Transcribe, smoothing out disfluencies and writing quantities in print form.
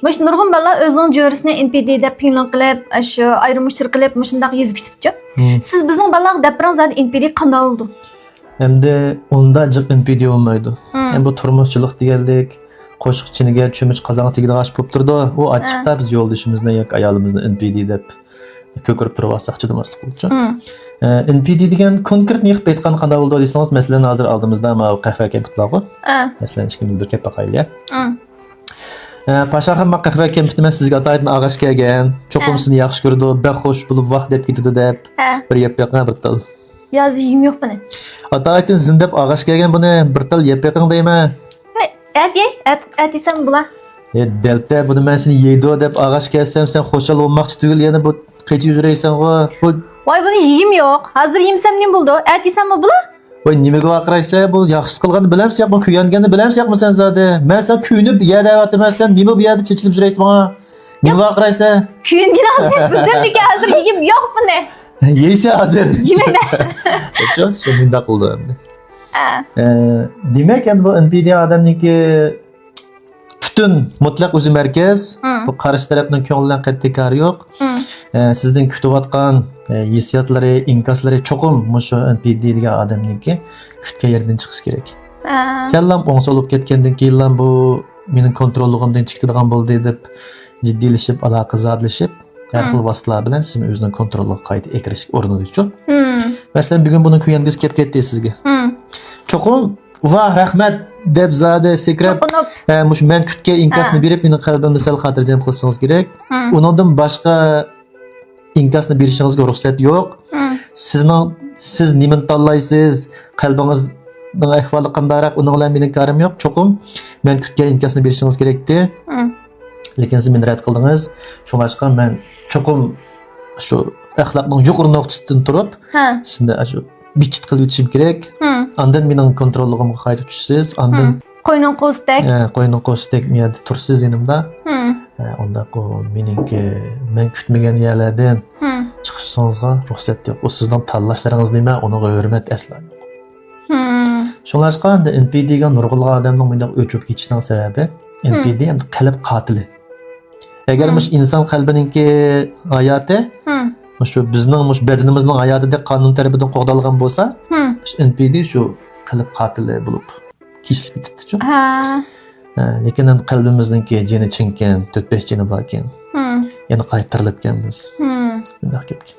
Mush nurg'un balla o'zining jo'risini NPD deb pinlon qilib, shu ayrimishtir qilib, mushundaq yozib ketibdi. Siz bizning ballar dapran zad NPD qanday oldu? Endi unda jiq NPD olmaydi. Endi bu turmushchilik deganlik, qo'shiqchiniga cho'mich qozonga tegadigan ish bo'lib turdi. U ochiqda biz yo'ldashimizni yoki ayolimizni NPD deb ko'kirib turib olsaqchi demaslik bo'yicha. NPD degan konkretni yig'ib aytgan qanday bo'ldi desangiz, masalan, hozir oldimizda qahva kempitlar. Masalan, ikkimiz bir kep baqayli. Paşaxım qahva kempitni men sizga ataydan og'ash kelgan, cho'qim sizni yaxshi ko'rdi, baxo'sh bo'lib vaqt deb ketdi deb bir yeb yoqqa bir til. Yazıyım yok bana. Ataydan sizin deb og'ash kelgan buni bir til yeb yoqing deyman. Et isem bula. Delta buni men seni yeydi deb og'ash kelsam sen xo'shal olmoqchi tugul yana bu qechib yuraysan ku. Voy buni yeyim yok. Hazır yemsem ne buldu? Et isem mi bula? Voy nimaga vaqiraysa bu yaxshi qilganini bilamsiz yo'qmi, kuyganganini bilamsiz yo'qmi sen zodi? Men sen kuyunib yerda aytman, sen nima bu yerda chechilib yuraysan menga? Nima vaqiraysa? Kuyungin hozir birdamlikka hazır yeyim yok buni. Yeysa hozir. Yememe. Yo'q, shu bunda qildi endi. Demak endi bu NPD odamniki butun mutlaq o'zi markaz, bu qarshi tarafning ko'nglidan qat'iy kari yo'q. Sizning kutayotgan hissiyotlari, inkaslari cho'qim mushu NPD degan odamniki kutgan yerdan chiqish kerak. Senlam o'ngsolib ketgandan keyin bu mening kontrolligimdan chiqadigan bo'ldi deb jiddiylashib, aloqazodlashib, har xil vositalar bilan sizni o'zining kontrolligiga qayta ekirishga urinadi-ku. Masalan, bugun buni kuyangiz kelib ketdi sizga. Cho'qim va rahmat deb zade sekrab, mush men kutgan inkasni berib, mening qalbimni sal xotirjam qilsangiz kerak. Uningdan boshqa inkasni berishingizga ruxsat yo'q. Siz nimani tanlaysiz, qalbingizning ahvoli qandayroq, uning bilan mening karim yo'q. Cho'qim men kutgan inkasni berishingiz kerakdi. Lekin siz meni rad qildingiz. Shunga men cho'qim shu axloqning yuqori nuqtasidan turib, sizni shu bichit qilib o'tishim kerak. Ondan mening kontrolligimga qayta tushsiz, ondan qo'yning qo'stek. Qo'yning qo'stek miyada tursiz yanimda. Onda meningki men kutmagan yerlardan chiqishingizga ruxsat yo'q. U sizning tanlashlaringiz nima, uninga hurmat aslan yo'q. Shunga NPD ga nurg'ulg'an odamning bunday o'chib ketishining sababi NPD endi qalb qotili. Agar mush inson qalbiningki hayoti shu bizning mush badanimizning hayotida qonun tarafidan qo'g'dalgan bo'lsa, NPD shu qalb qotili bo'lib kesilib ketdi-ku. Lekin qalbimizningki jini chinkan, 4-5 jini bor ekan. Yana qaytarilayotganmiz. Bunday gapga.